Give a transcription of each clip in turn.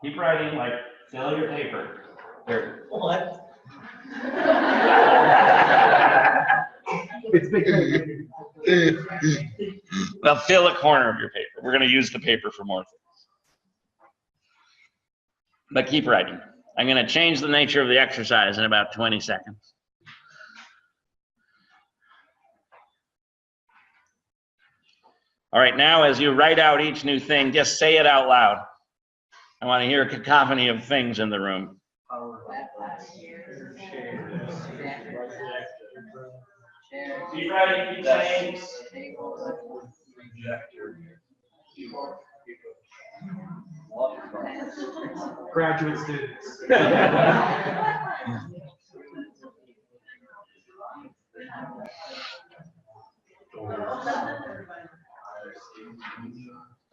Keep writing, like, fill your paper. Here. What? It's big. Well, fill a corner of your paper. We're going to use the paper for more things. But keep writing. I'm going to change the nature of the exercise in about 20 seconds. All right, now as you write out each new thing, just say it out loud. I want to hear a cacophony of things in the room. Keep writing, keep saying. Graduate students.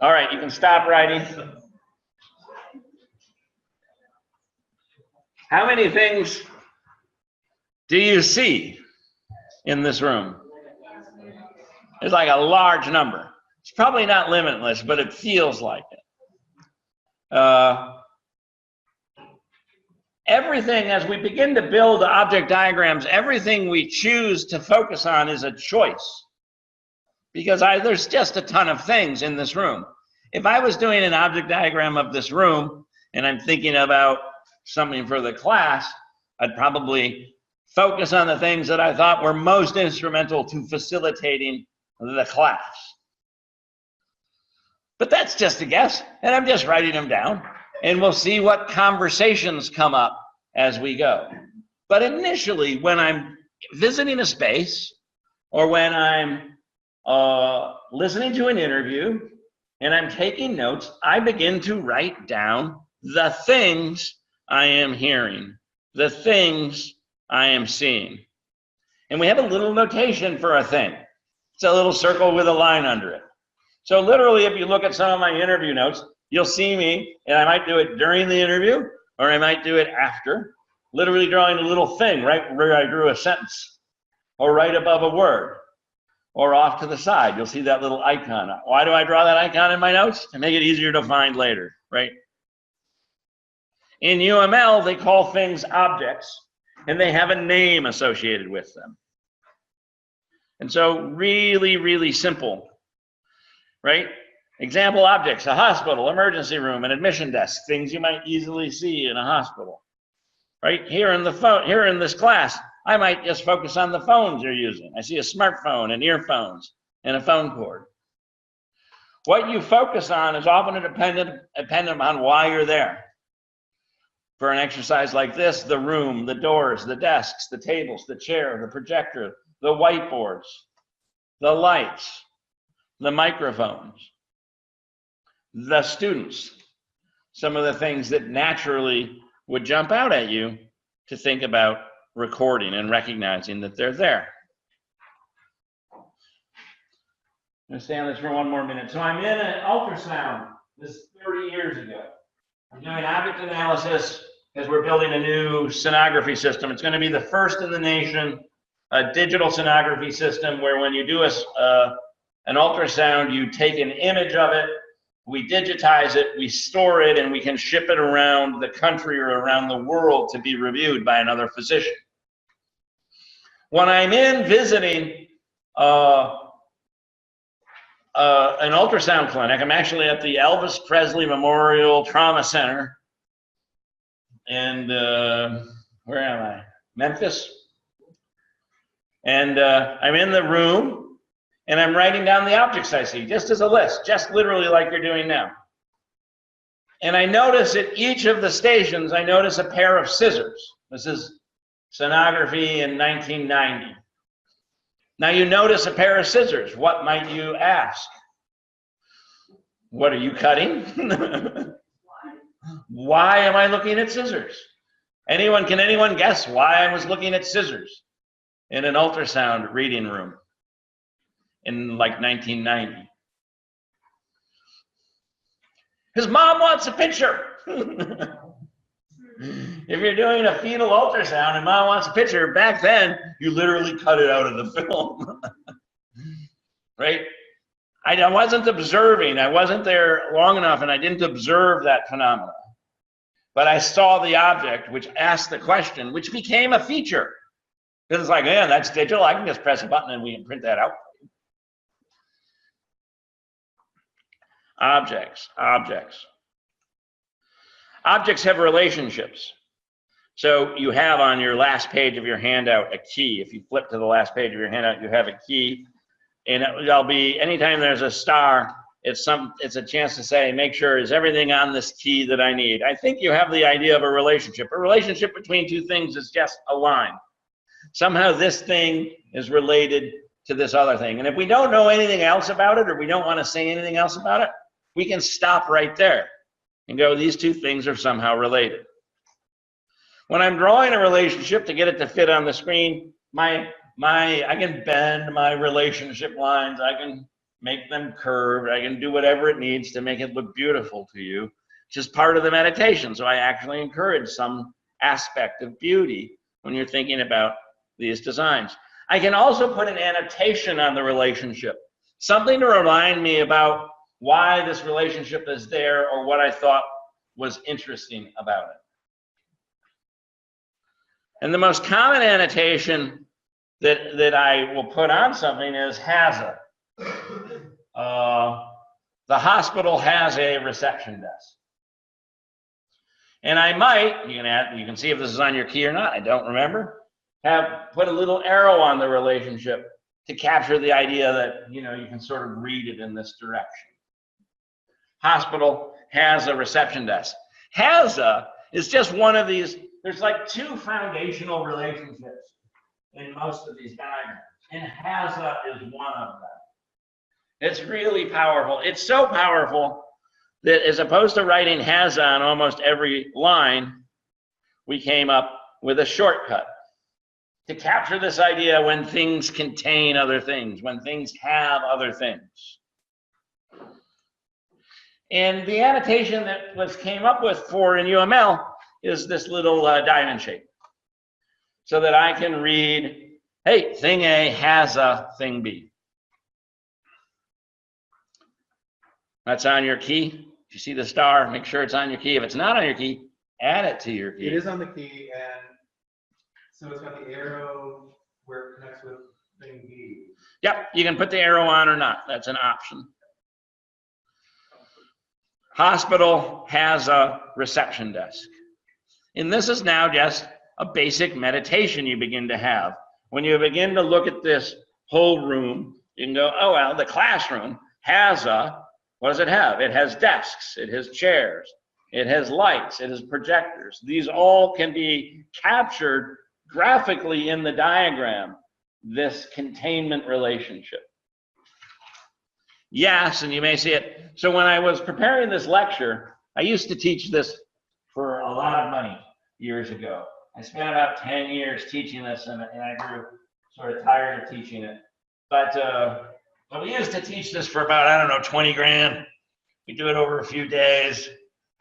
All right, you can stop writing. How many things do you see in this room? It's like a large number. It's probably not limitless, but it feels like it. Everything, as we begin to build object diagrams, everything we choose to focus on is a choice. Because there's just a ton of things in this room. If I was doing an object diagram of this room, and I'm thinking about something for the class, I'd probably focus on the things that I thought were most instrumental to facilitating the class. But that's just a guess, and I'm just writing them down, and we'll see what conversations come up as we go. But initially, when I'm visiting a space, or when I'm listening to an interview, and I'm taking notes, I begin to write down the things I am hearing, the things I am seeing. And we have a little notation for a thing. It's a little circle with a line under it. So literally, if you look at some of my interview notes, you'll see me, and I might do it during the interview, or I might do it after, literally drawing a little thing right where I drew a sentence, or right above a word, or off to the side. You'll see that little icon. Why do I draw that icon in my notes? To make it easier to find later, right? In UML, they call things objects, and they have a name associated with them. And so really, really simple, right? Example objects: a hospital, emergency room, an admission desk, things you might easily see in a hospital. Right here in this class, I might just focus on the phones you're using. I see a smartphone and earphones and a phone cord. What you focus on is often dependent on why you're there. For an exercise like this, the room, the doors, the desks, the tables, the chair, the projector, the whiteboards, the lights, the microphones, the students, some of the things that naturally would jump out at you to think about recording and recognizing that they're there. I'm going to stay on this for one more minute. So I'm in an ultrasound. This is 30 years ago. I'm doing object analysis as we're building a new sonography system. It's going to be the first in the nation, a digital sonography system where when you do an ultrasound, you take an image of it, we digitize it, we store it, and we can ship it around the country or around the world to be reviewed by another physician. When I'm in visiting an ultrasound clinic, I'm actually at the Elvis Presley Memorial Trauma Center, and where am I? Memphis. And I'm in the room, and I'm writing down the objects I see, just as a list, just literally like you're doing now. And I notice at each of the stations, I notice a pair of scissors. This is sonography in 1990. Now you notice a pair of scissors. What might you ask? What are you cutting? Why am I looking at scissors? Can anyone guess why I was looking at scissors in an ultrasound reading room in like 1990? His mom wants a picture. If you're doing a fetal ultrasound and mom wants a picture, back then you literally cut it out of the film. Right? I wasn't observing. I wasn't there long enough, and I didn't observe that phenomena. but I saw the object which asked the question, which became a feature. Because it's like, yeah, that's digital. I can just press a button and we can print that out. Objects, objects. Objects have relationships. So you have on your last page of your handout a key. If you flip to the last page of your handout, you have a key. And it'll be, anytime there's a star, it's a chance to say, make sure, is everything on this key that I need? I think you have the idea of a relationship. A relationship between two things is just a line. Somehow this thing is related to this other thing. And if we don't know anything else about it, or we don't want to say anything else about it, we can stop right there and go, these two things are somehow related. When I'm drawing a relationship to get it to fit on the screen, I can bend my relationship lines, I can make them curved, I can do whatever it needs to make it look beautiful to you, which is part of the meditation. So I actually encourage some aspect of beauty when you're thinking about these designs. I can also put an annotation on the relationship, something to remind me about why this relationship is there or what I thought was interesting about it. And the most common annotation that I will put on something is has a. The hospital has a reception desk. And I might, you can see if this is on your key or not, I don't remember, have put a little arrow on the relationship to capture the idea that, you can sort of read it in this direction. Hospital has a reception desk. Has a is just one of these. There's like two foundational relationships in most of these diagrams, and has a is one of them. It's really powerful. It's so powerful that as opposed to writing has on almost every line, we came up with a shortcut to capture this idea when things contain other things, when things have other things. And the annotation that came up with for in UML is this little diamond shape. So that I can read, hey, thing A has a thing B. That's on your key. If you see the star, make sure it's on your key. If it's not on your key, add it to your key. It is on the key, and so it's got the arrow where it connects with thing B. Yep, you can put the arrow on or not. That's an option. Hospital has a reception desk. And this is now just a basic meditation you begin to have. When you begin to look at this whole room, you can go, oh, well, the classroom has a, what does it have? It has desks, it has chairs, it has lights, it has projectors. These all can be captured graphically in the diagram, this containment relationship. Yes, and you may see it. So when I was preparing this lecture, I used to teach this for a lot of money years ago. I spent about 10 years teaching this, and I grew sort of tired of teaching it. But we used to teach this for about, I don't know, 20 grand. We do it over a few days,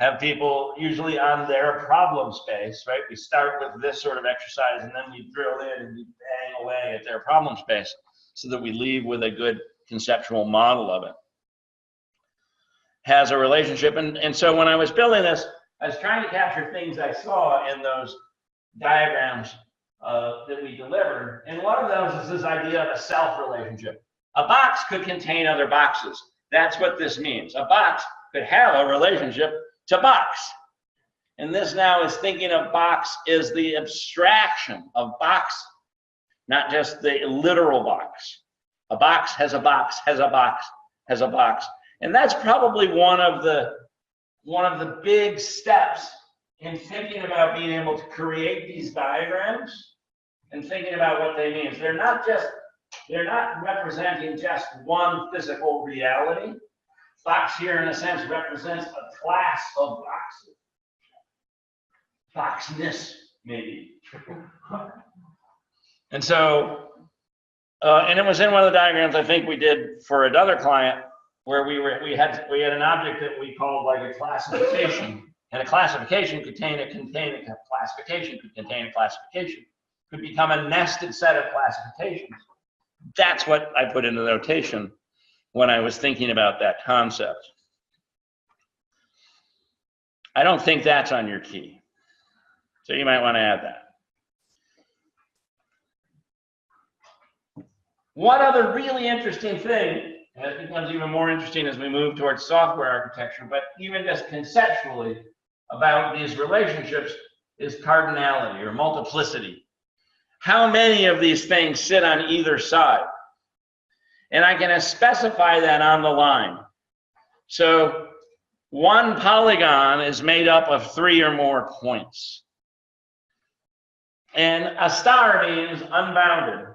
have people usually on their problem space, right? We start with this sort of exercise, and then we drill in and we bang away at their problem space so that we leave with a good conceptual model of it. Has a relationship. And so when I was building this, I was trying to capture things I saw in those diagrams that we delivered. And one of those is this idea of a self relationship. A box could contain other boxes. That's what this means. A box could have a relationship to box. And this now is thinking of box as the abstraction of box, not just the literal box. A box has a box, has a box, has a box. And that's probably one of the big steps in thinking about being able to create these diagrams and thinking about what they mean. They're not representing just one physical reality. Box here, in a sense, represents a class of boxes. Boxness, maybe. And so, and it was in one of the diagrams I think we did for another client where we had an object that we called like a classification, and a classification could contain a classification, could contain a classification, could become a nested set of classifications. That's what I put into the notation when I was thinking about that concept. I don't think that's on your key. So you might want to add that. One other really interesting thing, and it becomes even more interesting as we move towards software architecture, but even just conceptually about these relationships, is cardinality or multiplicity. How many of these things sit on either side? And I can specify that on the line. So one polygon is made up of 3 or more points. And a star means unbounded.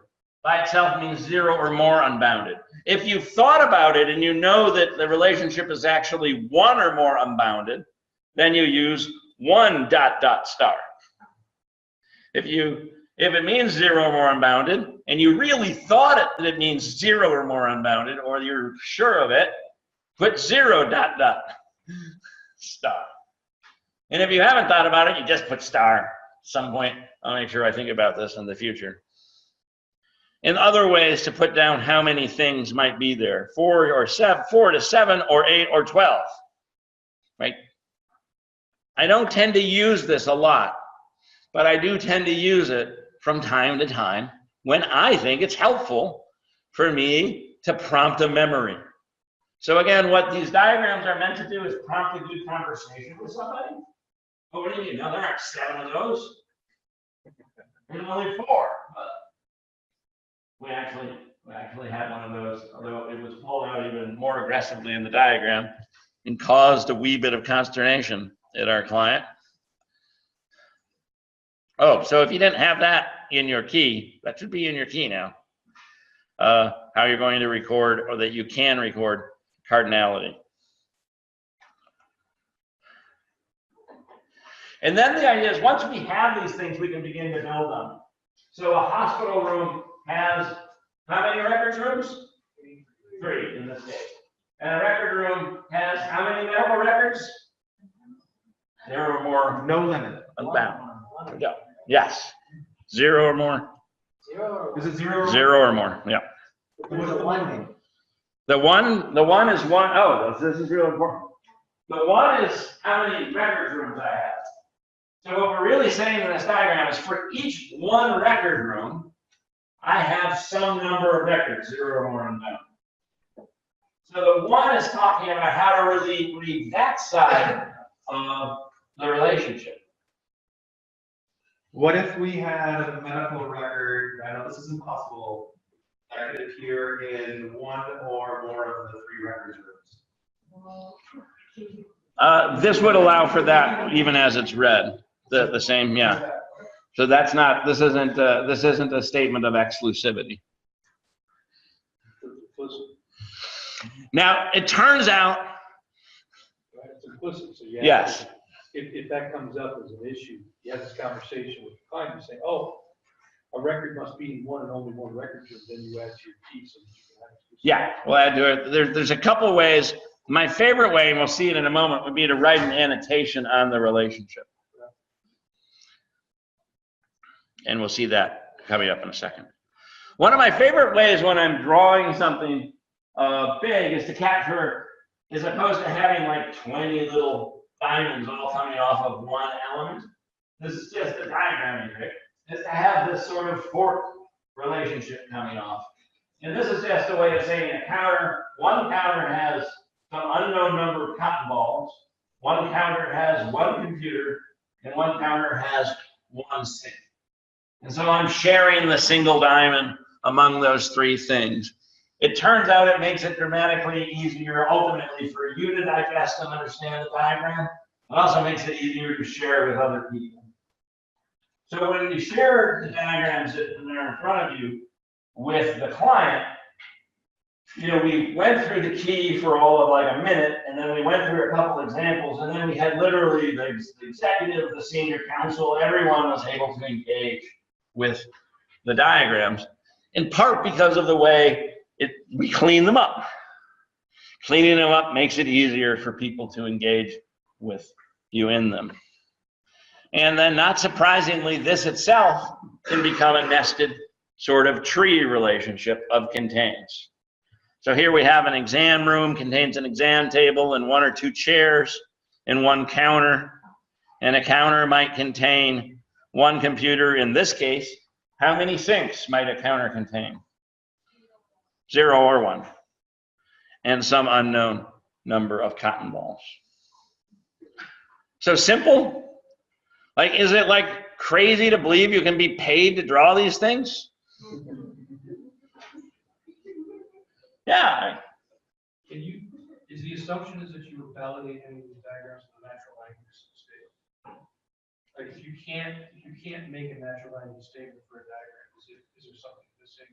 By itself means 0 or more unbounded. If you've thought about it and you know that the relationship is actually 1 or more unbounded, then you use 1 ... star. If it means 0 or more unbounded, and you really thought that it means 0 or more unbounded, or you're sure of it, put 0 ... star. And if you haven't thought about it, you just put star. At some point, I'll make sure I think about this in the future. And other ways to put down how many things might be there: 4 to 7 or 8 or 12, right? I don't tend to use this a lot, but I do tend to use it from time to time when I think it's helpful for me to prompt a memory. So again, what these diagrams are meant to do is prompt a good conversation with somebody. Oh, what do you mean? No, there aren't 7 of those. There's only 4. We actually had one of those, although it was pulled out even more aggressively in the diagram and caused a wee bit of consternation at our client. Oh, so if you didn't have that in your key, that should be in your key now. How you're going to record, or that you can record, cardinality. And then the idea is, once we have these things, we can begin to build them. So a hospital room has how many records rooms? 3 in this case. And a record room has how many medical records? 0 or more. No limit. Unbound. Yeah. Yes. 0 or more. 0. Is it 0? 0 or more. Yeah. What does the 1 mean? The one is 1. Oh, this is real important. The 1 is how many record rooms I have. So what we're really saying in this diagram is, for each 1 record room, I have some number of records, 0 or more unbound. So the 1 is talking about how to really read that side of the relationship. What if we had a medical record? I know this is impossible. That could appear in 1 or more of the 3 records rooms. This would allow for that even as it's read. The same, yeah. So that's not, this isn't a statement of exclusivity. Now, it turns out, it's implicit, so yes. If that comes up as an issue, you have this conversation with the client, you say, oh, a record must be in 1 and only 1 record, then you add to your key so that you can actually. Yeah, we'll add to it. There's a couple ways. My favorite way, and we'll see it in a moment, would be to write an annotation on the relationship. And we'll see that coming up in a second. One of my favorite ways when I'm drawing something big is to capture, as opposed to having like 20 little diamonds all coming off of 1 element. This is just a diagramming trick, is to have this sort of forked relationship coming off. And this is just a way of saying a counter, 1 counter has some unknown number of cotton balls, 1 counter has 1 computer, and 1 counter has 1 sink. And so I'm sharing the single diamond among those 3 things. It turns out it makes it dramatically easier ultimately for you to digest and understand the diagram. It also makes it easier to share with other people. So when you share the diagrams that are in front of you with the client, you know, we went through the key for all of like a minute, and then we went through a couple examples, and then we had literally the executive, the senior counsel, everyone was able to engage with the diagrams, in part because of the way we clean them up. Cleaning them up makes it easier for people to engage with you in them. And then, not surprisingly, this itself can become a nested sort of tree relationship of contains. So here we have an exam room, contains an exam table and 1 or 2 chairs. and one counter, and a counter might contain one computer. In this case, how many sinks might a counter contain? 0 or 1, and some unknown number of cotton balls. So simple. Like, is it like crazy to believe you can be paid to draw these things? Yeah. Is the assumption is that you would validate any of these diagrams in the natural language state? Like, if you can't make a natural language statement for a diagram, is there something missing,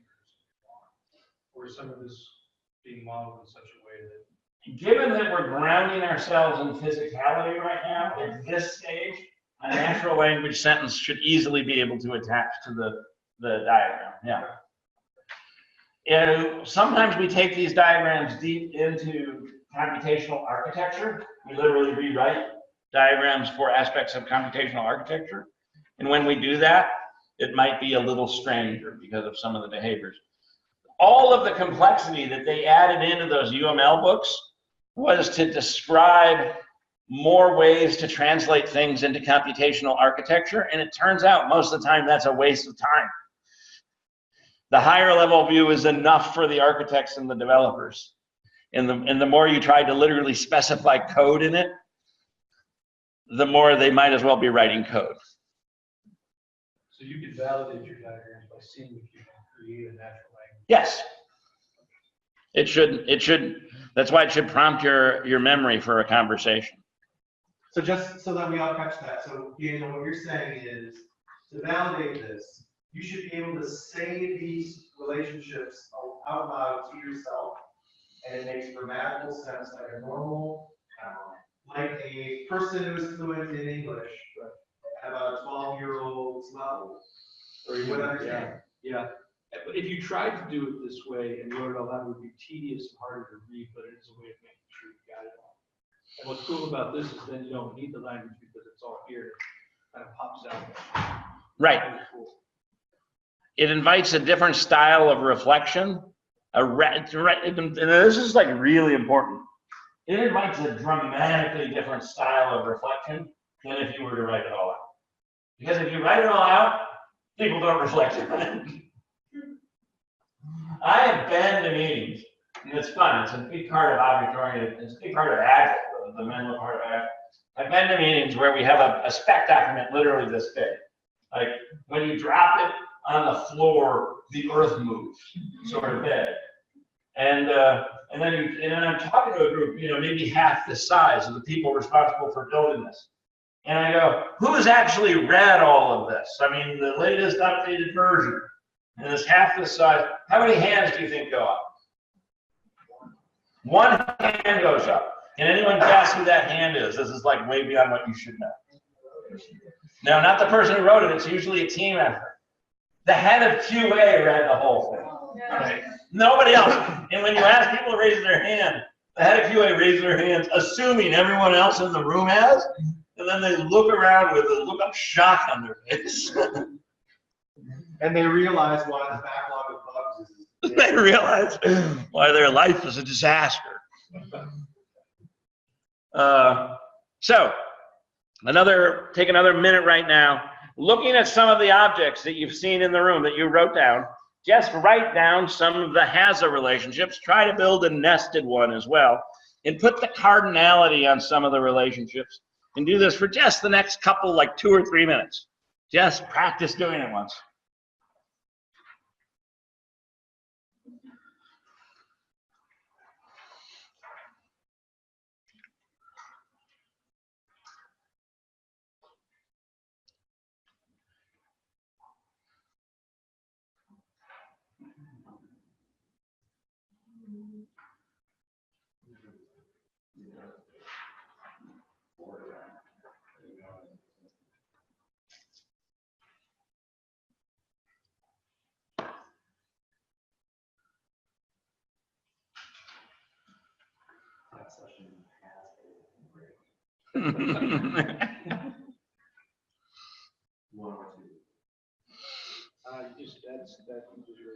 or is some of this being modeled in such a way that? Given that we're grounding ourselves in physicality right now, at this stage, a natural language sentence should easily be able to attach to the diagram. Yeah. And sometimes we take these diagrams deep into computational architecture. We literally rewrite diagrams for aspects of computational architecture. And when we do that, it might be a little stranger because of some of the behaviors. All of the complexity that they added into those UML books was to describe more ways to translate things into computational architecture. And it turns out most of the time that's a waste of time. The higher level view is enough for the architects and the developers. And the more you try to literally specify code in it, the more they might as well be writing code. So you can validate your diagrams by seeing if you can create a natural language. Yes. It should, that's why it should prompt your memory for a conversation. So just so that we all catch that, so Daniel, what you're saying is, to validate this, you should be able to say these relationships out loud to yourself, and it makes grammatical sense like a normal, like a person who is fluent in English at about a 12-year-old's level, or you would understand. Yeah. But if you tried to do it this way and wrote it all out, it would be tedious and harder to read, but it is a way of making sure you got it all. And what's cool about this is then you don't need the language because it's all here. It kind of pops out. Right. Really cool. It invites a different style of reflection. And this is like really important. It invites a dramatically different style of reflection than if you were to write it all out. Because if you write it all out, people don't reflect on it. I have been to meetings, and it's fun. It's a big part of object-oriented. It's a big part of Agile, the mental part of Agile. I've been to meetings where we have a spec document literally this big. Like when you drop it on the floor, the earth moves, sort of big. And then I'm talking to a group, maybe half the size of the people responsible for building this. And I go, who has actually read all of this? I mean, the latest updated version. And it's half the size. How many hands do you think go up? One hand goes up. Can anyone guess who that hand is? This is like way beyond what you should know. No, not the person who wrote it. It's usually a team effort. The head of QA read the whole thing. Right? Nobody else. And when you ask people to raise their hand, the head of QA raises their hands, assuming everyone else in the room has, and then they look around with a look of shock on their face. And they realize why the backlog of bugs is. They realize why their life is a disaster. So, take another minute right now. Looking at some of the objects that you've seen in the room that you wrote down, just write down some of the HAZA relationships. Try to build a nested one as well. And put the cardinality on some of the relationships. And do this for just the next couple, like 2 or 3 minutes. Just practice doing it once. One or two. That was very interesting. That's interesting.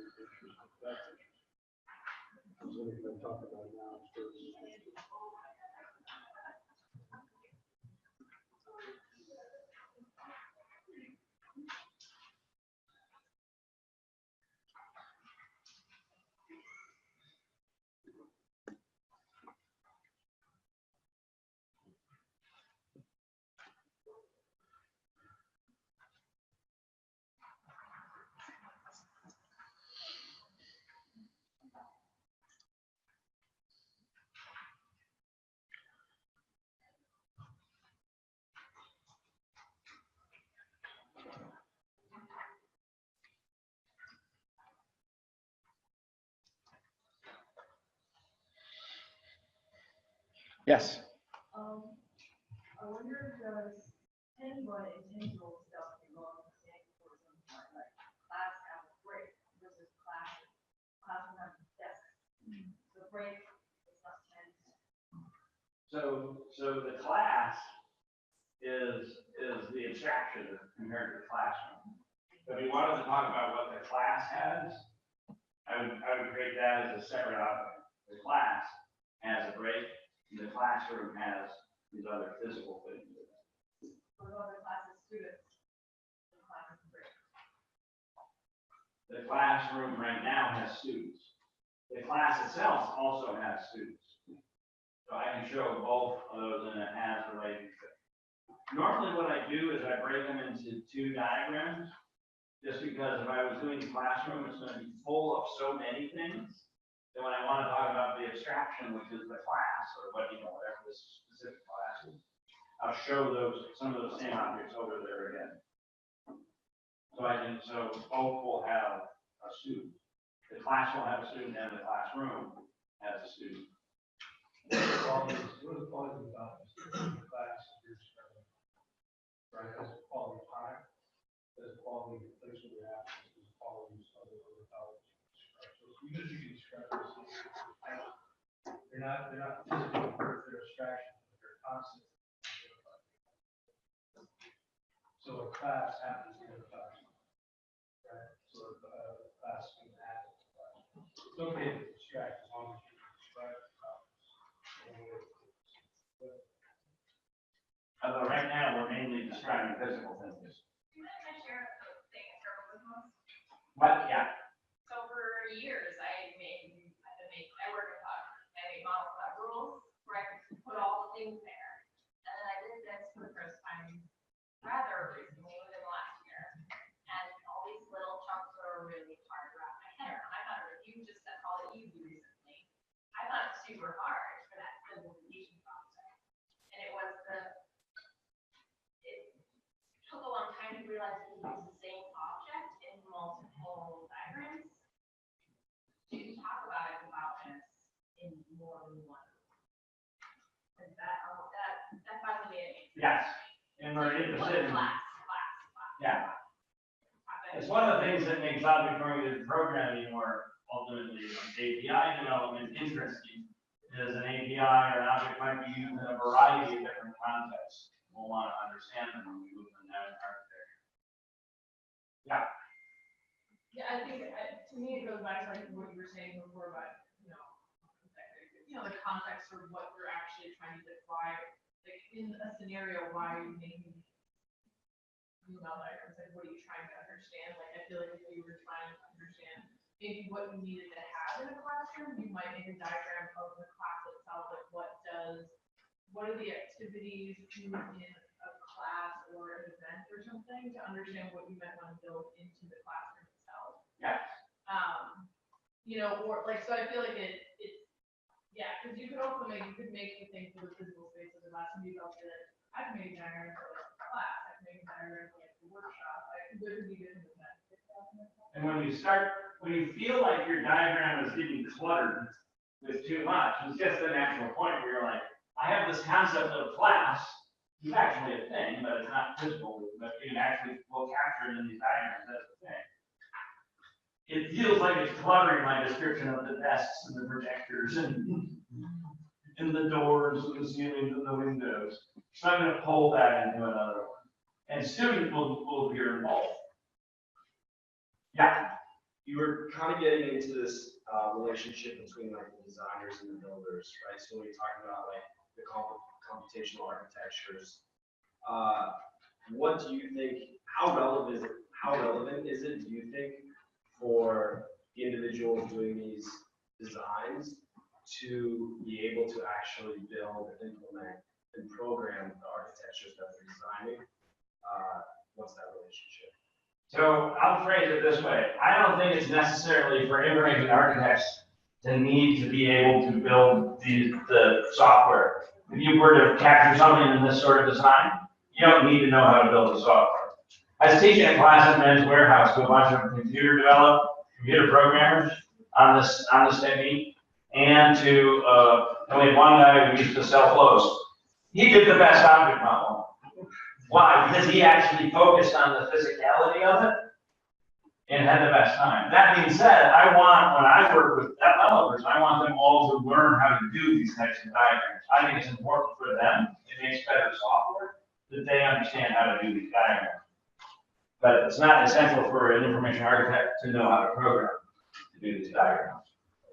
I was going to talk about now. Yes. I wonder if does anyone intentional stuff belong to for some part, like class have a break versus class have a desk. The break is not 10. So the class is the abstraction compared to the classroom. So if you wanted to talk about what the class has, I would create that as a separate object. The class has a break, and the classroom has these other physical things. What about the class's students? The class is break. The classroom right now has students. The class itself also has students. So I can show both of those in a has relationship. Normally what I do is I break them into two diagrams, just because if I was doing the classroom, it's going to be full of so many things that when I want to talk about the abstraction, which is the class, or whatever this specific class is, I'll show some of those same objects over there again. So both will have a student. The class will have a student, and the classroom has a student. What are the qualities about the class you're describing? Right, as a quality of time, as a quality of place where you're at, as a quality of other values. So even if you can describe this, they're not physical, they're abstraction, they're concepts. So a class happens in a classroom, right? So the class can add to the classroom. It's okay to abstract as long as you can describe the Although right now we're mainly describing physical things. Can I share a thing I struggle with most? But yeah, So for years, I work with I made model cloud rules where I could put all the things there. And then I did this for the first time rather recently within the last year. And all these little chunks are really hard to wrap my head around. I thought you just said call it easy recently. I thought it was super hard for that simplification concept. And it took a long time to realize you can use the same object in multiple diagrams. You can talk about it this in more than one. And that finally made it. yes. And we're interested in, Class. yeah. It's one of the things that makes object-oriented programming or ultimately API development interesting. Is an API or an object might be used in a variety of different contexts. We'll want to understand them when we move them down in architecture. Yeah. Yeah, I think, to me, it goes back to like what you were saying before about, the context of what you're actually trying to define. Like in a scenario, why are you making email diagrams? Like, what are you trying to understand? Like, I feel like if you were trying to understand maybe what you needed to have in a classroom, you might make a diagram of the class itself. Like, what are the activities in a class or an event or something to understand what you might want to build into the classroom itself. Yeah. Or like, so I feel like it's because you could make the thing for the physical space of the class and be able to, I can make a diagram for like the class, I can make a diagram for like the workshop, there could be different events. And when you feel like your diagram is getting cluttered with too much, it's just a natural point where you're like, I have this concept of class, it's actually a thing, but it's not physical, but you can actually will capture it in these diagrams as a thing. It feels like it's cluttering my description of the desks and the projectors and the doors and the ceilings and the windows. So I'm going to pull that into another one. And students will be involved. Yeah. You were kind of getting into this relationship between like the designers and the builders, right? So when you're talking about like the computational architectures, what do you think? How relevant is it? Do you think for the individuals doing these designs to be able to actually build, implement, and program the architectures that they're designing? What's that relationship? So I'll phrase it this way. I don't think it's necessarily for information architects to need to be able to build the software. If you were to capture something in this sort of design, you don't need to know how to build the software. I was teaching a class at Men's Warehouse to a bunch of computer programmers on this technique, and and we had one guy who used to sell clothes. He did the best object model. Why? Because he actually focused on the physicality of it and had the best time. That being said, when I work with developers, I want them all to learn how to do these types of diagrams. I think it's important for them. It makes better software that they understand how to do these diagrams. But it's not essential for an information architect to know how to program to do these diagrams.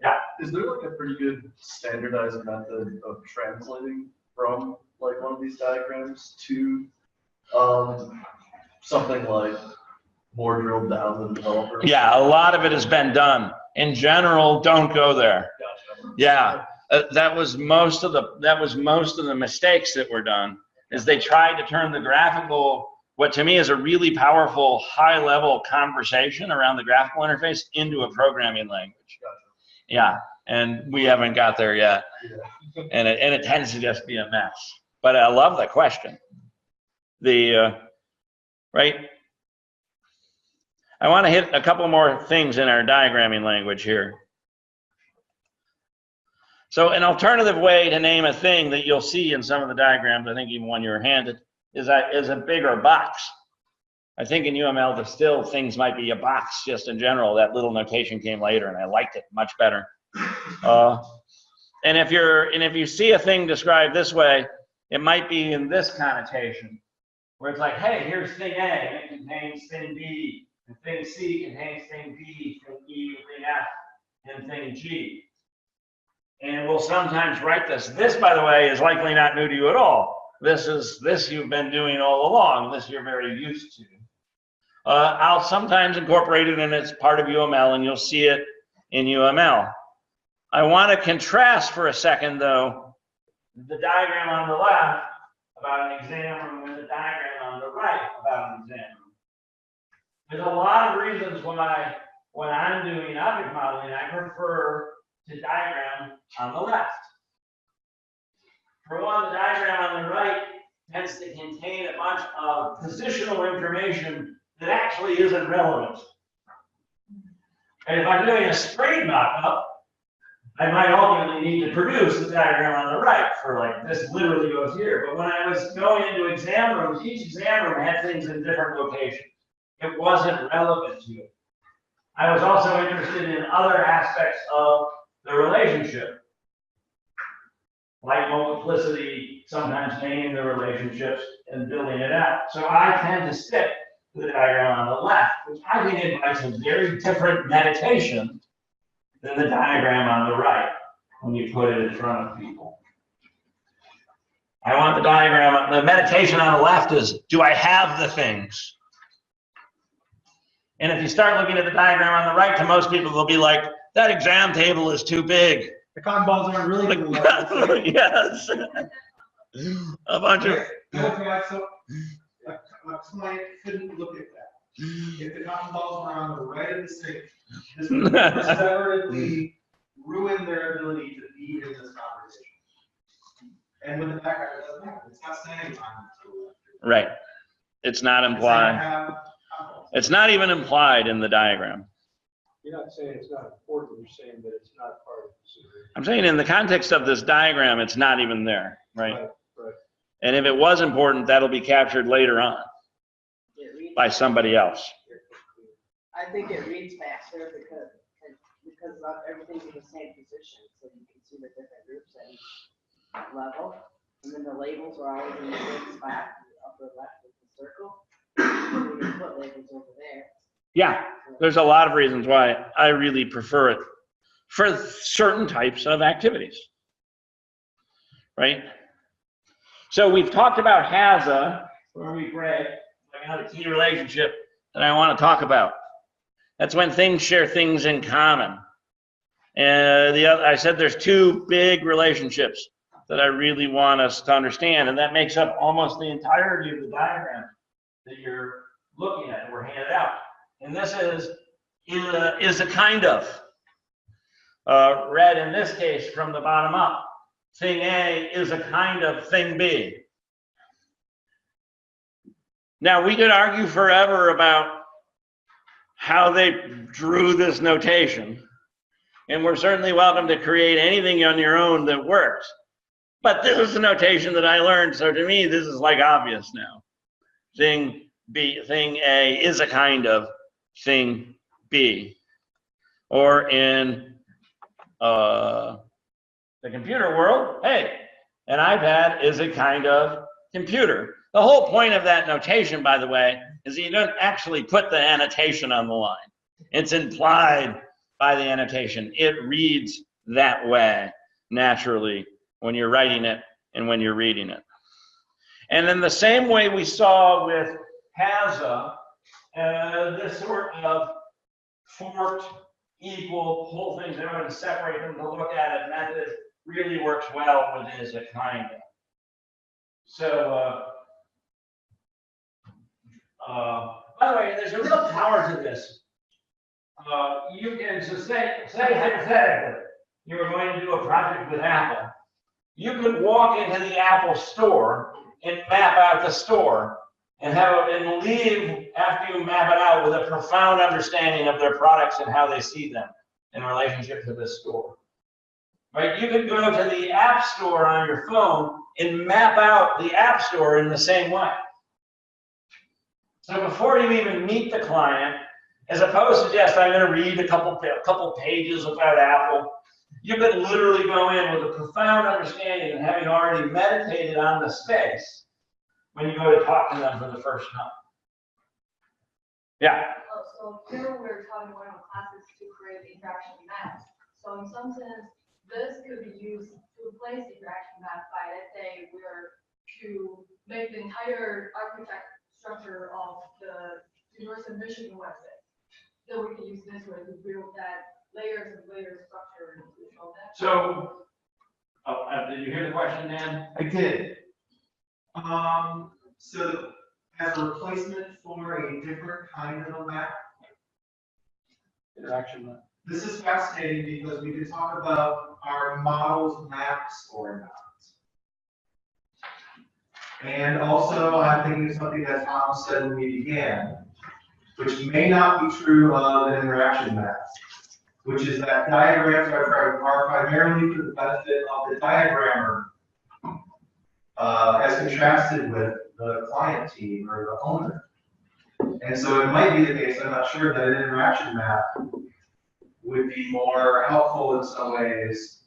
Yeah. Is there like a pretty good standardized method of translating from like one of these diagrams to something like more drilled down than developer? Yeah, a lot of it has been done. In general, don't go there. Gotcha. Yeah, that was most of the mistakes that were done. Is they tried to turn the graphical, what to me is a really powerful high-level conversation around the graphical interface, into a programming language. Yeah, and we haven't got there yet, and it tends to just be a mess. But I love the question. Right. I want to hit a couple more things in our diagramming language here. So an alternative way to name a thing that you'll see in some of the diagrams, I think even one you were handed, is a bigger box. I think in UML, the still things might be a box just in general. That little notation came later, and I liked it much better. And if you see a thing described this way, it might be in this connotation, where it's like, hey, here's thing A, and it contains thing B, and thing C contains thing D, thing E, thing F, and thing G. And we'll sometimes write this. This, by the way, is likely not new to you at all. This you've been doing all along. This you're very used to. I'll sometimes incorporate it in its part of UML, and you'll see it in UML. I want to contrast for a second, though, the diagram on the left about an exam room and the diagram on the right about an exam room. There's a lot of reasons why, when I'm doing object modeling, I prefer to diagram on the left. For one, the diagram on the right tends to contain a bunch of positional information that actually isn't relevant. And if I'm doing a straight mock-up, I might ultimately need to produce the diagram on the right for like, this literally goes here. But when I was going into exam rooms, each exam room had things in different locations. It wasn't relevant to it. I was also interested in other aspects of the relationship, like multiplicity, sometimes naming the relationships and building it out. So I tend to stick to the diagram on the left, which I think invites a very different meditation than the diagram on the right when you put it in front of people. I want the diagram, the meditation on the left is, do I have the things? And if you start looking at the diagram on the right, to most people, they'll be like, that exam table is too big. The cotton balls aren't really cool. Yes. A bunch of. Okay, so a client couldn't look at that. If the cotton balls were on the right of the sink, this would separately ruin their ability to be in this conversation. And with the background, it doesn't happen. It's not saying I'm Right. It's not implied. It's not even implied in the diagram. You're not saying it's not important, you're saying that it's not part of the consideration. I'm saying in the context of this diagram, it's not even there, right? Right. And if it was important, that'll be captured later on by somebody else. I think it reads faster because everything's in the same position, so you can see the different groups at each level. And then the labels are always in the same spot, the upper left is the circle. And we can put labels over there. Yeah, there's a lot of reasons why I really prefer it for certain types of activities, right? So we've talked about HAZA, where we break another key relationship that I want to talk about. That's when things share things in common. And I said there's two big relationships that I really want us to understand, and that makes up almost the entirety of the diagram that you're looking at, and we're handed out. And this is a kind of, read in this case from the bottom up. Thing A is a kind of thing B. Now, we could argue forever about how they drew this notation. and we're certainly welcome to create anything on your own that works. But this is the notation that I learned, so to me, this is like obvious now. Thing A is a kind of thing B. Or in the computer world, hey, an iPad is a kind of computer. The whole point of that notation, by the way, is that you don't actually put the annotation on the line. It's implied by the annotation. It reads that way naturally when you're writing it and when you're reading it. And in the same way we saw with HAZA, this sort of forked, equal, pull things out and separate them to look at it method really works well with is a kind of. So, by the way, there's a real power to this. You can, so say hypothetically, you were going to do a project with Apple. You could walk into the Apple store and map out the store and leave after you map it out with a profound understanding of their products and how they see them in relationship to this store. Right? You could go to the App Store on your phone and map out the App Store in the same way. So before you even meet the client, as opposed to just, I'm going to read a couple pages about Apple, you could literally go in with a profound understanding and having already meditated on the space when you go to talk to them for the first time. Yeah. Oh, so here we're talking about classes to create interaction maps. So in some sense, this could be used to replace the interaction map by, let's say, we're to make the entire architect structure of the University of Michigan website. So we can use this way to build that layers and layers structure to show that. So, did you hear the question, Dan? I did. So as a replacement for a different kind of a map, Interaction map. this is fascinating because we could talk about our models, maps, or not. And also, I'm thinking of something that Tom said when we began, which may not be true of an interaction map, which is that diagrams are primarily for the benefit of the diagrammer, as contrasted with the client team or the owner. And so it might be the case, I'm not sure, that an interaction map would be more helpful in some ways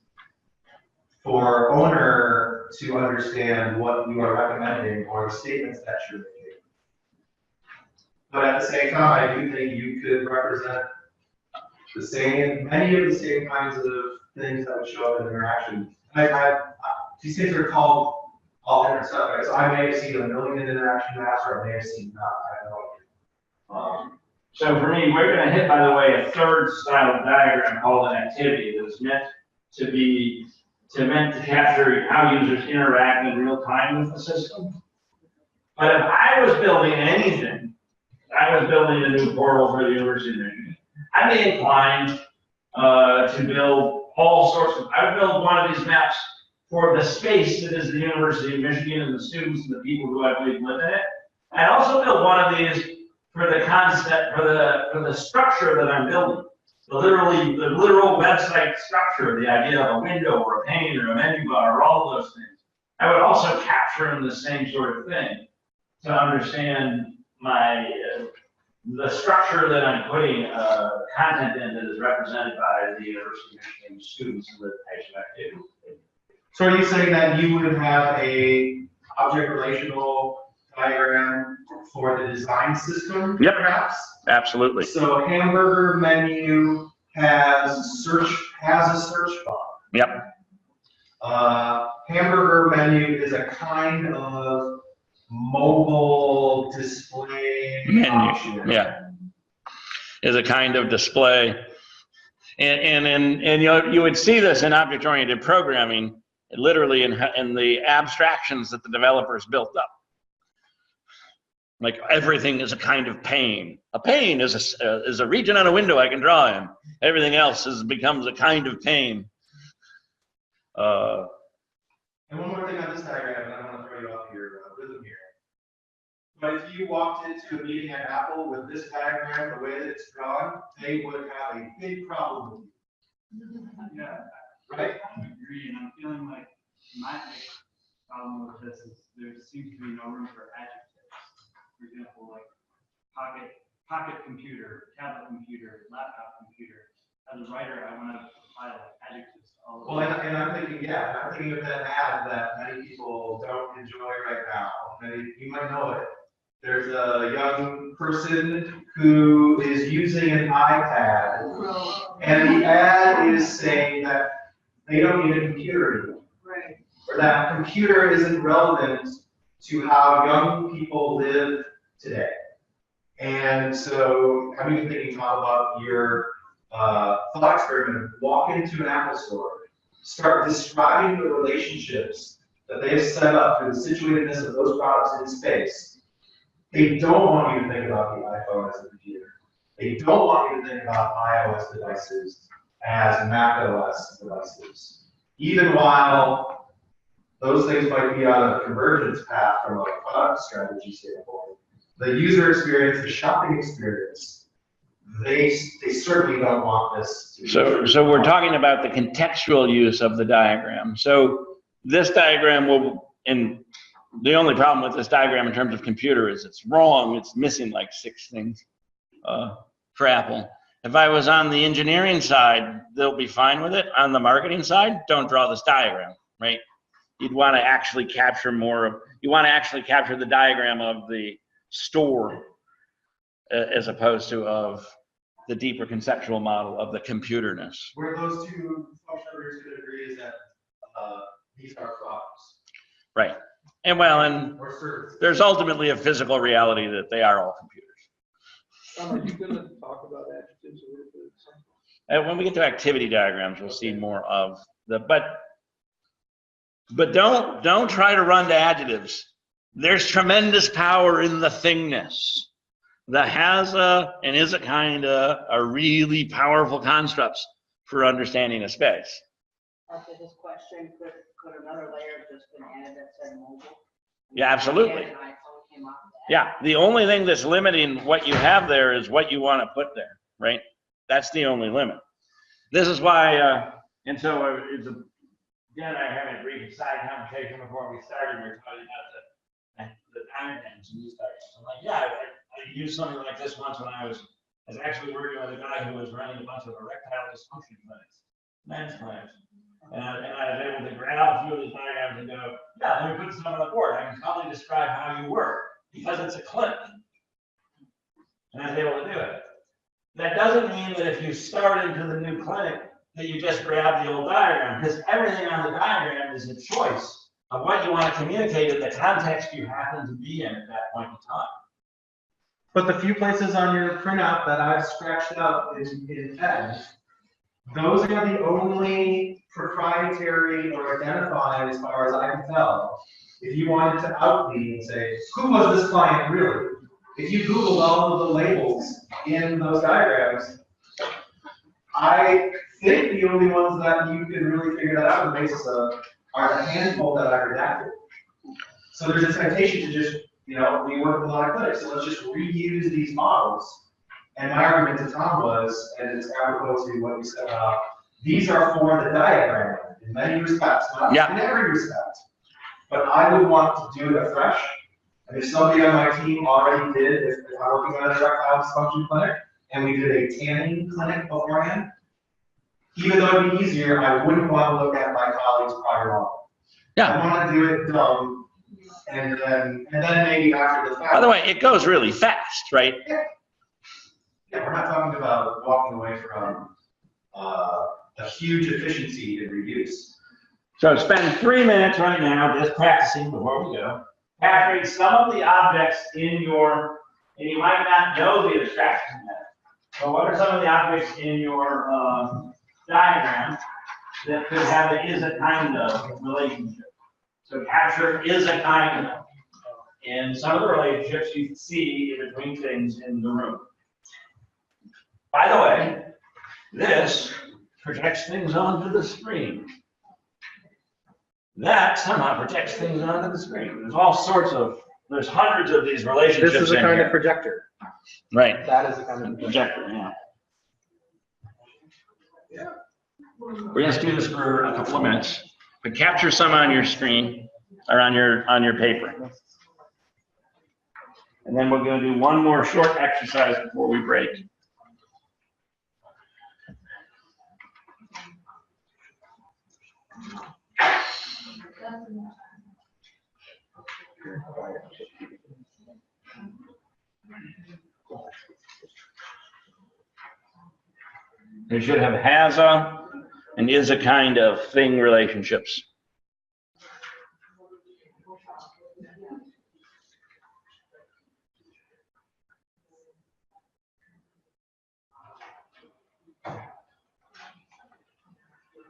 for owner to understand what you are recommending or the statements that you're making. But at the same time, I do think you could represent the same, many of the same kinds of things that would show up in interaction. These things are called all different stuff, right? So I may have seen a million interaction maps, or I may have seen none. I don't know. So for me, we're going to hit, by the way, a third style of diagram called an activity that's meant to capture how users interact in real time with the system. But if I was building anything, I was building a new portal for the University of Michigan, I'd be inclined to build all sorts of, I would build one of these maps for the space that is the University of Michigan and the students and the people who I believe live in it. I'd also build one of these for the concept, for the structure that I'm building. The literal website structure, the idea of a window or a pane or a menu bar or all of those things. I would also capture in the same sort of thing to understand the structure that I'm putting content in that is represented by the University of Michigan students and the types of activities. So are you saying that you would have a object relational diagram for the design system, Yep. perhaps? Absolutely. So hamburger menu has a search bar. Yep. Hamburger menu is a kind of mobile display option. Menu. Yeah. Is a kind of display. And you would see this in object-oriented programming, literally in the abstractions that the developers built up. Like everything is a kind of pane. A pane is a region on a window I can draw in. Everything else becomes a kind of pane. And one more thing on this diagram, and I don't want to throw you off your rhythm here. But if you walked into a meeting at Apple with this diagram, the way that it's drawn, they would have a big problem with you. Yeah, right? I agree, and I'm feeling like my big problem with this is there seems to be no room for adjectives. For example, like pocket computer, tablet computer, laptop computer. As a writer, I want to apply like adjectives to all of Well, them. and I'm thinking, yeah, I'm thinking of that ad that many people don't enjoy right now. You might know it. There's a young person who is using an iPad, and the ad is saying that they don't need a computer anymore. Right. Or that computer isn't relevant to how young people live today. And so I'm even thinking, Tom, about your thought experiment. Walk into an Apple store, start describing the relationships that they have set up for the situatedness of those products in space. They don't want you to think about the iPhone as a computer. They don't want you to think about iOS devices as macOS devices. Even while those things might be on a convergence path from a product strategy standpoint, the user experience, the shopping experience, they certainly don't want this to be. So we're talking about the contextual use of the diagram. So this diagram will, and the only problem with this diagram in terms of computer is it's wrong. It's missing like 6 things for Apple. If I was on the engineering side, they'll be fine with it. On the marketing side, don't draw this diagram, right? You'd want to actually capture more of, you want to actually capture the diagram of the store as opposed to of the deeper conceptual model of the computerness. Where those two functional groups could agree is that these are products. Right. And well, and Or services. there's ultimately a physical reality that they are all computers. Are you gonna talk about adjectives a little bit? And when we get to activity diagrams, we'll see more of the, but don't try to run to adjectives. There's tremendous power in the thingness. The has a and is a kind of are really powerful constructs for understanding a space. After this question, could another layer have just been added that said mobile? Yeah, absolutely. And an iPhone came out of that? Yeah, the only thing that's limiting what you have there is what you want to put there, right? That's the only limit. This is why, and so it's a, again, I had a brief side conversation before we started. We were talking about the diagrams and these diagrams. I'm like, yeah, I used something like this once when I was actually working with a guy who was running a bunch of erectile dysfunction clinics, men's clinics. And I was able to grab a few of these diagrams and go, yeah, let me put some on the board. I can probably describe how you work because it's a clinic. And I was able to do it. That doesn't mean that if you start into the new clinic that you just grab the old diagram, because everything on the diagram is a choice of what you want to communicate in the context you happen to be in at that point in time. But the few places on your printout that I've scratched out in pen, those are the only proprietary or identified as far as I can tell. If you wanted to out me and say, who was this client really? If you Googled all of the labels in those diagrams, I think the only ones that you can really figure that out on the basis of are the handful that I redacted. So there's a temptation to just, we work with a lot of clinics, so let's just reuse these models. And my argument to Tom was, and it's apropos to what you said about, these are for the diagram in many respects, not in every respect. But I would want to do it afresh. And if somebody on my team already did, if I'm working on a erectile dysfunction clinic, and we did a tanning clinic beforehand, even though it'd be easier, I wouldn't want to look at my colleagues' prior model. Yeah. I want to do it dumb, and then maybe after the fact. By the way, it goes really fast, right? Yeah, we're not talking about walking away from a huge efficiency in reuse. So spend 3 minutes right now just practicing before we go. Capturing some of the objects in your, and you might not know the abstraction yet. But what are some of the objects in your diagram that could have an is a kind of relationship? So capture is a kind of. And some of the relationships you see in between things in the room. By the way, this projects things onto the screen. That somehow projects things onto the screen. There's all sorts of, there's hundreds of these relationships. This is a in kind here. of projector. Right. That is a kind of Projector, yeah. We're gonna do this for a couple of minutes, but capture some on your screen or on your paper. And then we're gonna do one more short exercise before we break. They should have has a and is a kind of thing relationships.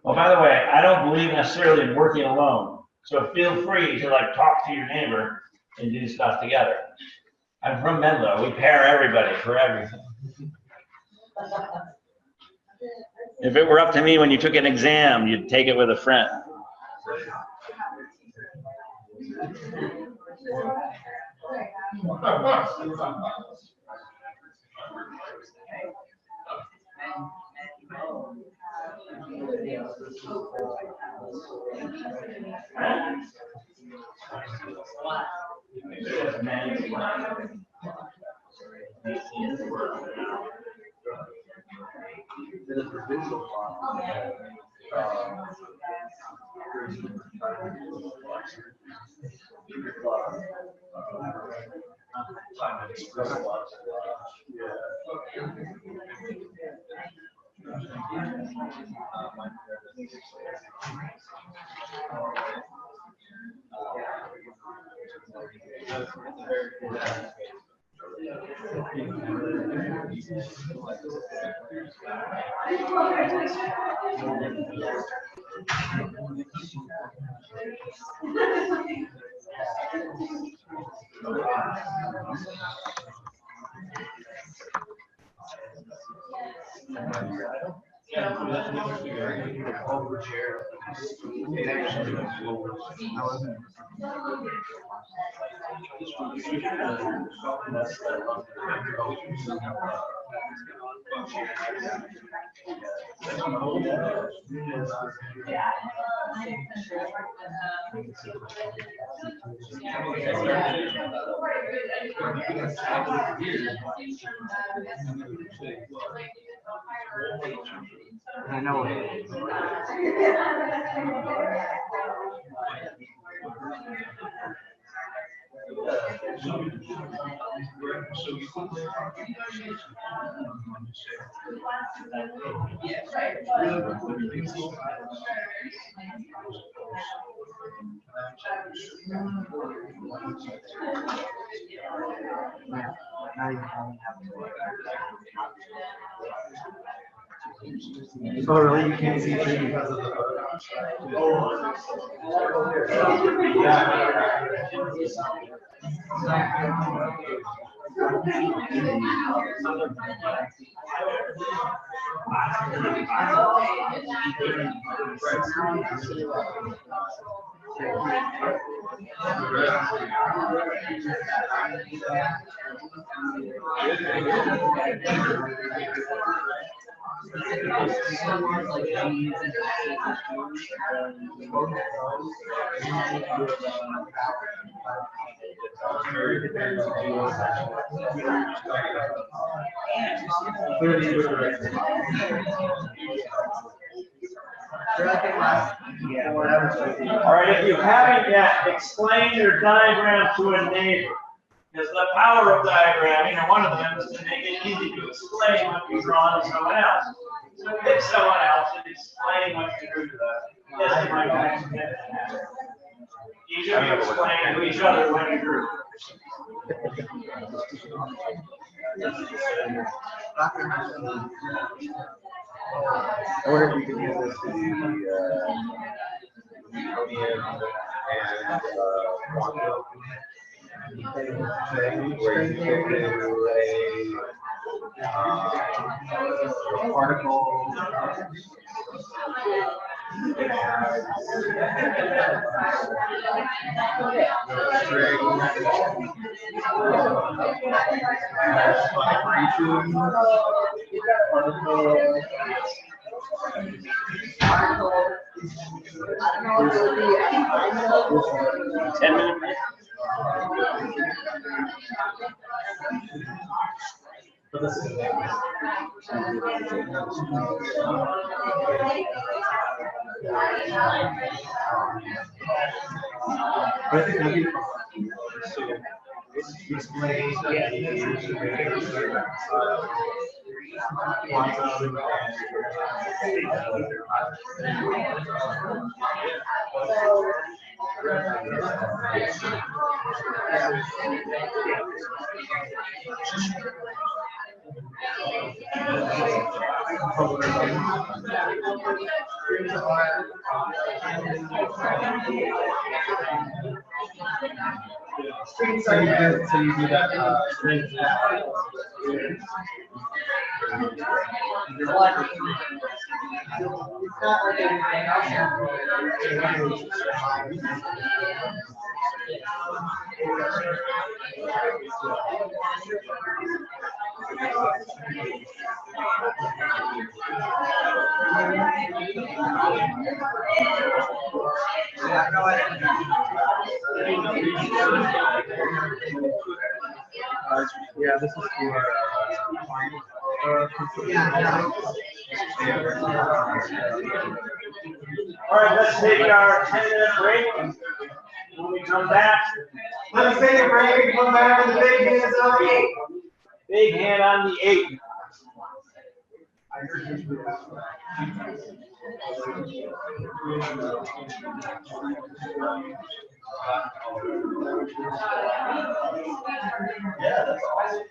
Well, by the way, I don't believe necessarily in working alone. So feel free to like talk to your neighbor and do stuff together. I'm from Menlo. We pair everybody for everything. If it were up to me when you took an exam, you'd take it with a friend. I know. Oh, really? You can't see through because of the All right, if you haven't yet, explain your diagram to a neighbor. Because the power of diagramming, or one of them, is to make it easy to explain what you draw to someone else. So pick someone else and explain what you drew to them. Yes, my guys. Each of you explain to each other what you drew. I wonder if you could use this to the Newtonian and quantum thing where you can do a particle vibration, particle. I don't know if it would be a 10-minute break. But I think that'd be so explain so you do that, yeah, this is for. All right, let's take our 10-minute break. When we come back, Let's take a break and come back with the big hands on the 8. big hand on the 8. Yeah, that's awesome.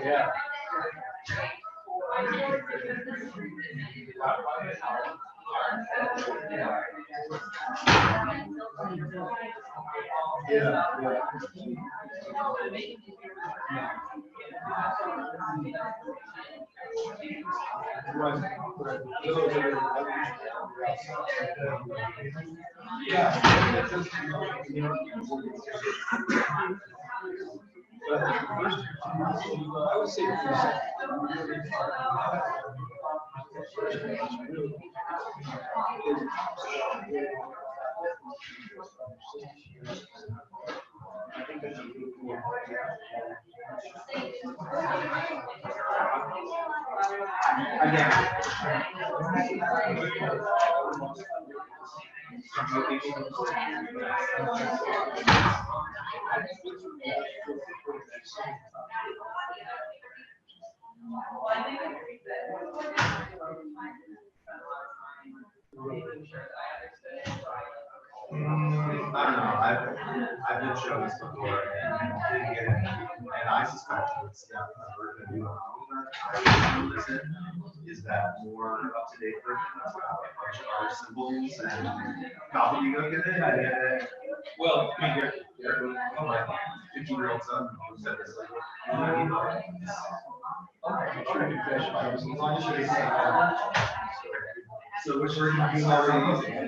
Yeah. Yeah. I would say I don't know. I've been shown this before and didn't get it. And I suspect it's definitely a version of listen is that more up to date version that's got a bunch of other symbols and gobbledygook in it. I get it. Well, I mean, oh my 15-year-old son who said this like, so which version are you already using?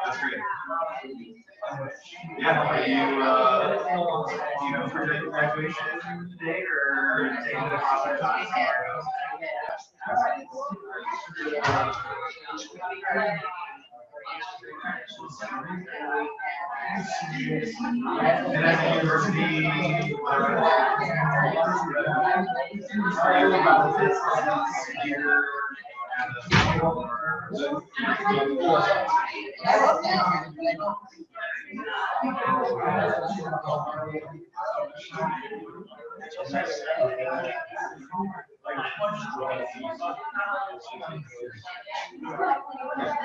That's great. Yeah, are you project graduation date or taking the college on? And as a university, are you about this year?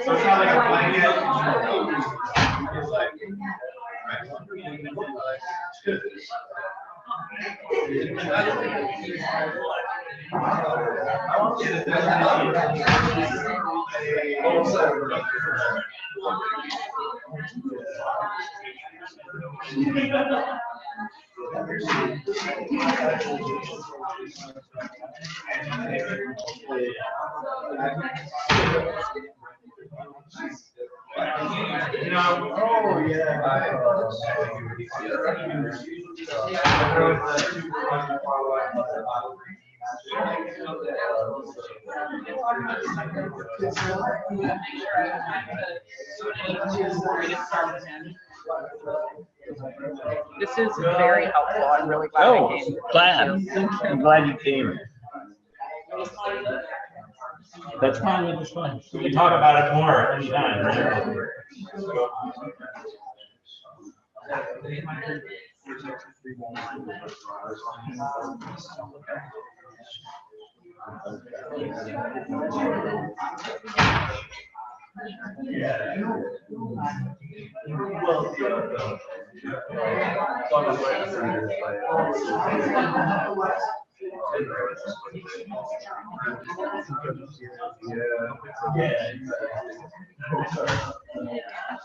So it's not like a blanket. It's like, you know, oh yeah. This is very helpful. I'm really glad I Oh, came. glad. I'm glad you came. That's fine. That's fine. We can talk about it more anytime.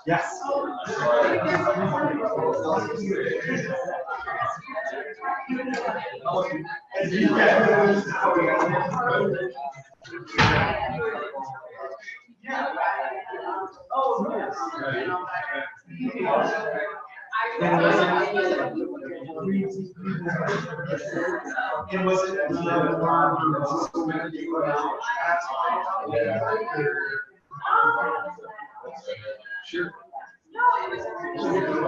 Yes. And was it sure. The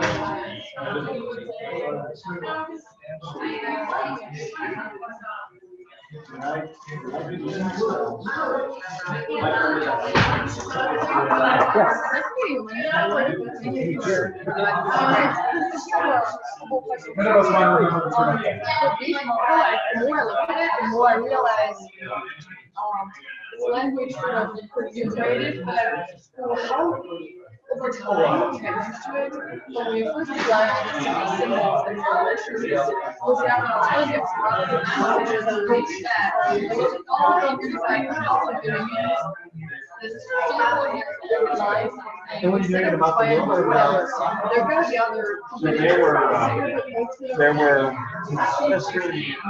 more I look at it, the more I realize this language sort of integrated, but over time you get used to it. But when you first realize the symbols and the was the alternative languages that reach that. Like all of these also doing it. This simple here in their life. And when you're thinking about the number, There are gonna be other. There were a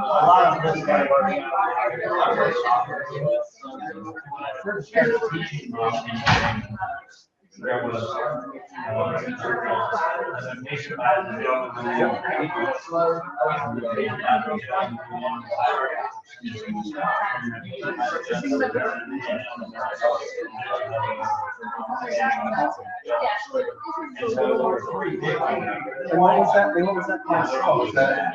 lot of this kind there was a nationwide and what was that? What was that class called? Was that?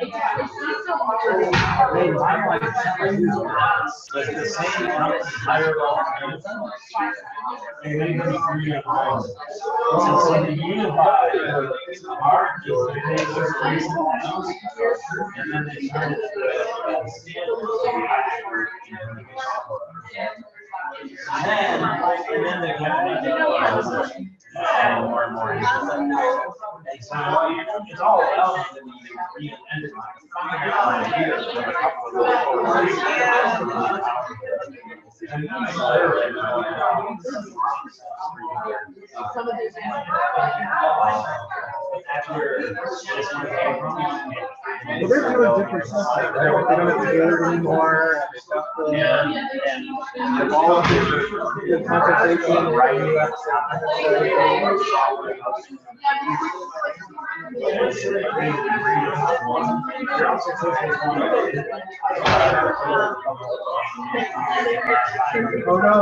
It's the same higher and then you so the unified art and then they started and then they kept adding more and more. So it's all about the Some of these. Well, they're doing different stuff. They don't have to do it anymore. And all of the contemplation, writing. Oh, no,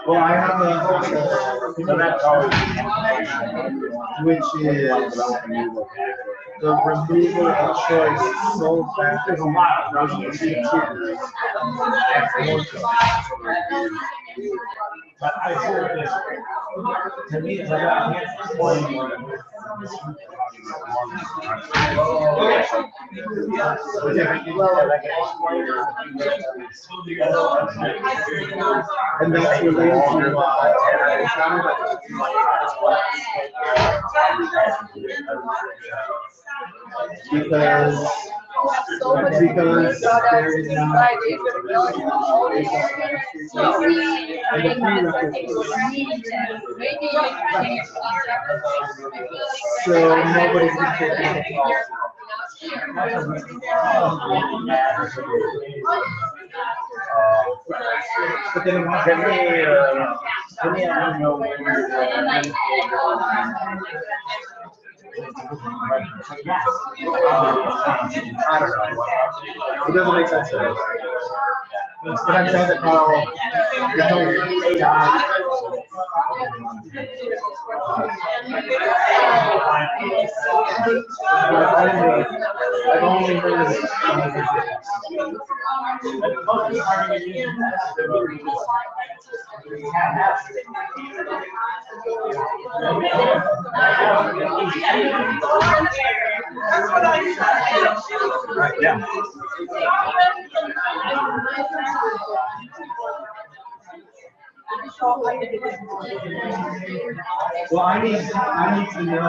Well, I have so that's always, which is the removal of choice sold back to the but I hear this. To me, it's like I can't explain what it is. And that's related to because there is now so nobody can take it. But then I don't know when it doesn't make sense to me. But I'm saying that how you're telling AI. I've only heard of it. Yeah. Well, I need to know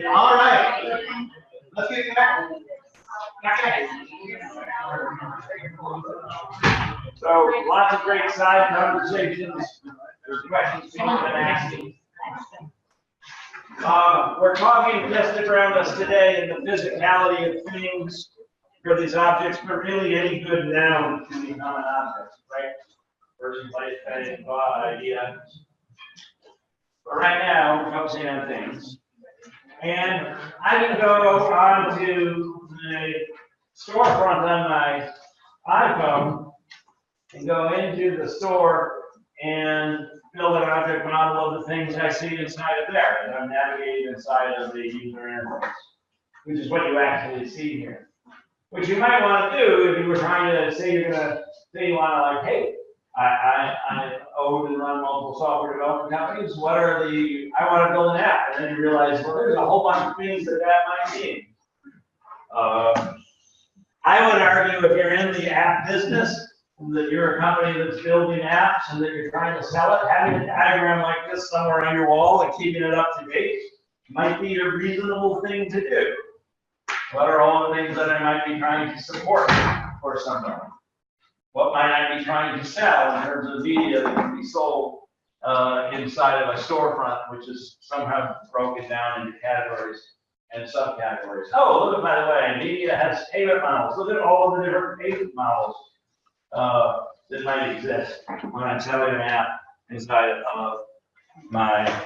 All right. Let's get back. So lots of great side conversations. There's questions being asked. We're talking just around us today in the physicality of things for these objects, but really any good noun can become an object, right? Person, place, thing, thought, idea. But right now, we're focusing on things. And I can go on to the storefront on my iPhone and go into the store and build an object model of the things I see inside of there, and I'm navigating inside of the user interface, which is what you actually see here. Which you might want to do if you were trying to say you want to like, hey, I own and run multiple software development companies. What are I want to build an app, and then you realize, well, there's a whole bunch of things that might mean. I would argue if you're in the app business, that you're a company that's building apps and that you're trying to sell it, having a diagram like this somewhere on your wall and keeping it up to date might be a reasonable thing to do. What are all the things that I might be trying to support for somebody? What might I be trying to sell in terms of media that can be sold inside of a storefront, which is somehow broken down into categories and subcategories? Oh, look, by the way, media has payment models. Look at all of the different payment models that might exist when I'm selling an app inside of my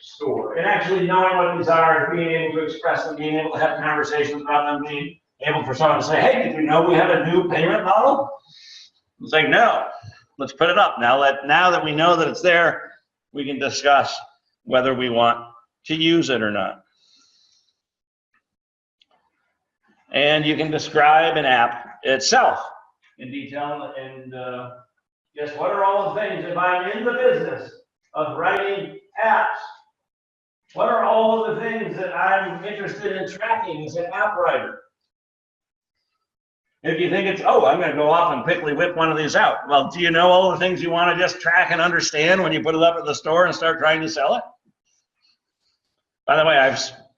store. And actually knowing what these are, being able to express them, being able to have conversations about them, being able for someone to say, hey, did you know we have a new payment model? It's like, no, let's put it up. Now that we know that it's there, we can discuss whether we want to use it or not. And you can describe an app itself in detail and just what are all the things, if I'm in the business of writing apps, what are all of the things that I'm interested in tracking as an app writer? If you think it's, oh, I'm going to go off and quickly whip one of these out. Well, do you know all the things you want to just track and understand when you put it up at the store and start trying to sell it? By the way,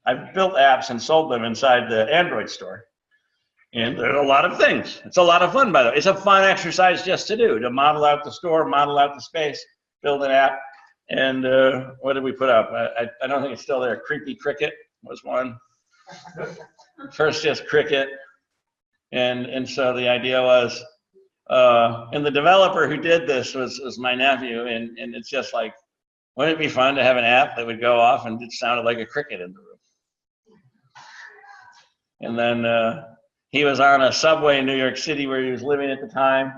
I've built apps and sold them inside the Android store. And there's a lot of things. It's a lot of fun, by the way. It's a fun exercise just to do, to model out the store, model out the space, build an app. And what did we put up? I don't think it's still there. Creepy Cricket was one. First just Cricket. And so the idea was, and the developer who did this was my nephew. And it's just like, wouldn't it be fun to have an app that would go off and it sounded like a cricket in the room? And then he was on a subway in New York City where he was living at the time.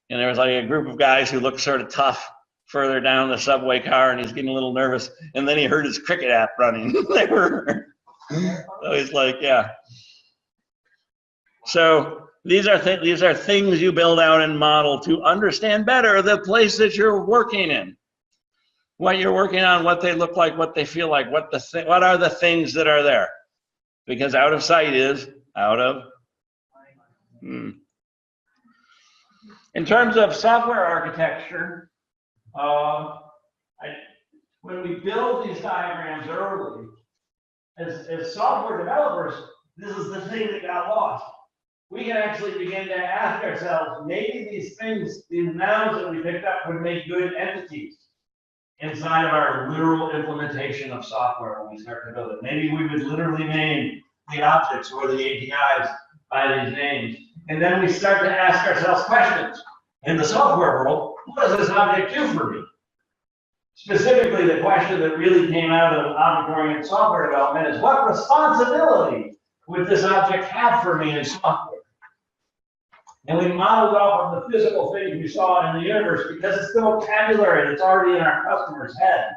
And there was like a group of guys who looked sort of tough further down the subway car, and he's getting a little nervous. And then he heard his cricket app running. So he's like, yeah. So these are things you build out and model to understand better the place that you're working in, what you're working on, what they look like, what they feel like, what are the things that are there, because out of sight is out of. In terms of software architecture, when we build these diagrams early, as software developers, this is the thing that got lost. We can actually begin to ask ourselves, maybe these things, these nouns that we picked up would make good entities inside of our literal implementation of software when we start to build it. Maybe we would literally name the objects or the APIs by these names. And then we start to ask ourselves questions. In the software world, what does this object do for me? Specifically, the question that really came out of object-oriented software development is, what responsibility would this object have for me in software? And we modeled off of the physical things we saw in the universe because it's the vocabulary that's already in our customer's head.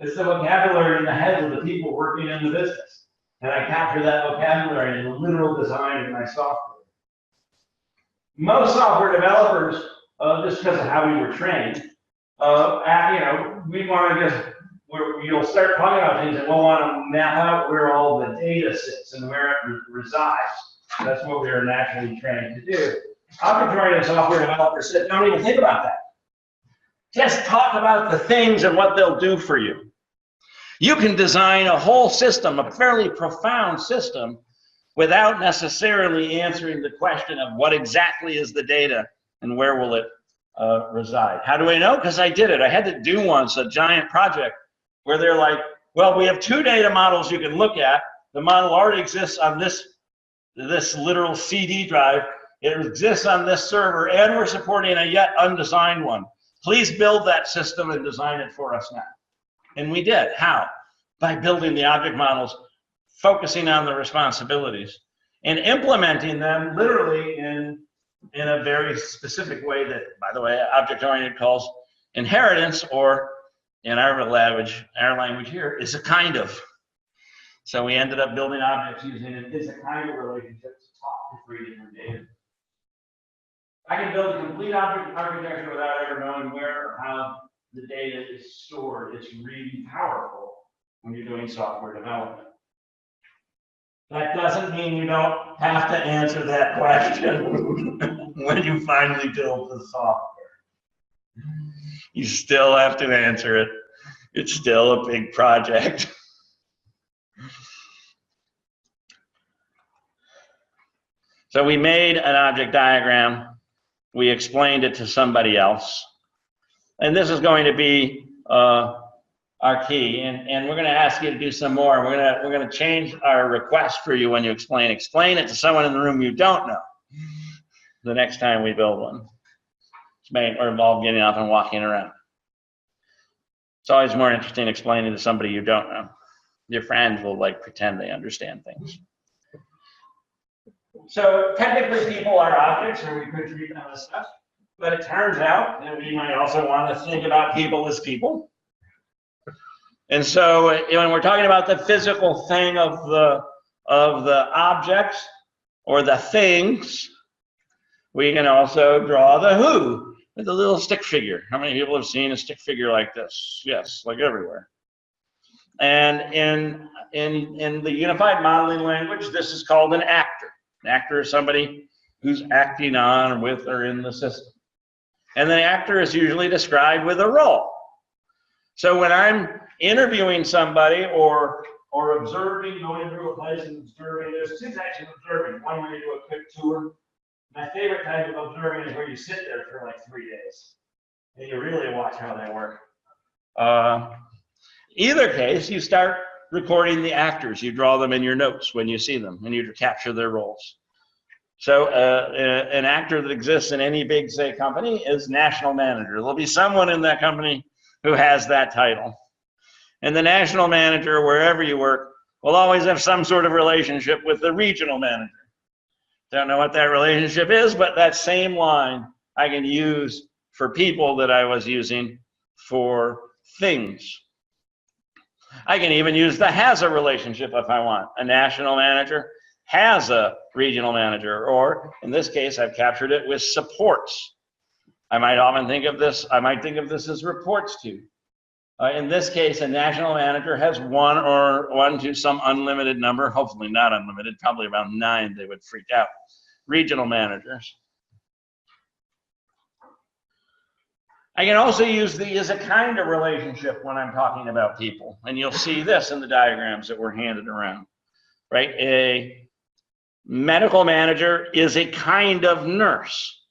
It's the vocabulary in the heads of the people working in the business. And I capture that vocabulary in the literal design of my software. Most software developers, just because of how we were trained, we want to just, you'll start talking about things and we'll want to map out where all the data sits and where it resides. That's what we are naturally trained to do. Object-oriented software developers said, don't even think about that. Just talk about the things and what they'll do for you. You can design a whole system, a fairly profound system, without necessarily answering the question of what exactly is the data and where will it reside. How do I know? Because I did it. I had to do once a giant project where they're like, well, we have 2 data models you can look at. The model already exists on this literal CD drive. It exists on this server, and we're supporting a yet undesigned one. Please build that system and design it for us now. And we did. How? By building the object models, focusing on the responsibilities, and implementing them literally in a very specific way that, by the way, object-oriented calls inheritance, or in our language here, is a kind of. So we ended up building objects using an is a kind of relationship to talk to 3 different data. I can build a complete object architecture without ever knowing where or how the data is stored. It's really powerful when you're doing software development. That doesn't mean you don't have to answer that question when you finally build the software. You still have to answer it. It's still a big project. So we made an object diagram. We explained it to somebody else. And this is going to be our key. And we're going to ask you to do some more. We're going to change our request for you when you explain. Explain it to someone in the room you don't know the next time we build one. It may involve getting up and walking around. always more interesting explaining to somebody you don't know. Your friends will like pretend they understand things. So technically people are objects, or we could treat them as such, but it turns out that we might also want to think about people as people. And so when we're talking about the physical thing of the objects or the things, we can also draw the who with a little stick figure. How many people have seen a stick figure like this? Yes, like everywhere. And in the unified modeling language, this is called an actor. An actor is somebody who's acting on, with, or in the system. And the actor is usually described with a role. So when I'm interviewing somebody or observing, going through a place and observing, there's two types of observing. One where you do a quick tour. My favorite type of observing is where you sit there for like 3 days and you really watch how they work. Either case, you start recording the actors. You draw them in your notes when you see them and you capture their roles. So an actor that exists in any big, say, company is national manager. There'll be someone in that company who has that title. And the national manager, wherever you work, will always have some sort of relationship with the regional manager. Don't know what that relationship is, but that same line I can use for people that I was using for things. I can even use the has a relationship if I want. A national manager has a regional manager, or in this case, I've captured it with supports. I might think of this as reports to. In this case, a national manager has one to some unlimited number, hopefully not unlimited, probably around 9, they would freak out. Regional managers. I can also use the is a kind of relationship when I'm talking about people. And you'll see this in the diagrams that were handed around, right? A medical manager is a kind of nurse.